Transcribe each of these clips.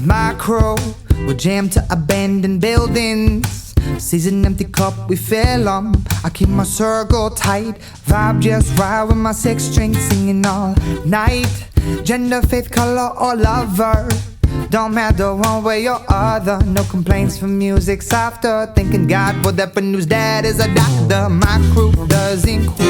'cause my crew will jam to abandoned buildings. Sees an empty cup, we fill 'em. I keep my circle tight, vibe just right with my six string singing all night. Gender, faith, color, or lover, don't matter one way or other. No complaints from music softer. Thanking God for that, for news dad is a doctor. My crew doesn't quit.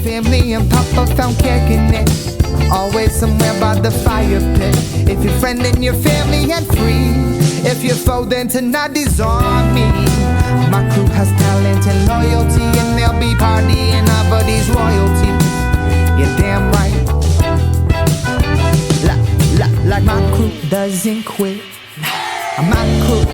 Family and Papa found kicking it, always somewhere by the fire pit. If your friend and your family ain't free, if you're foe, then tonight is on me. My crew has talent and loyalty, and they'll be partying over these royalties. You're damn right. Like my crew doesn't quit.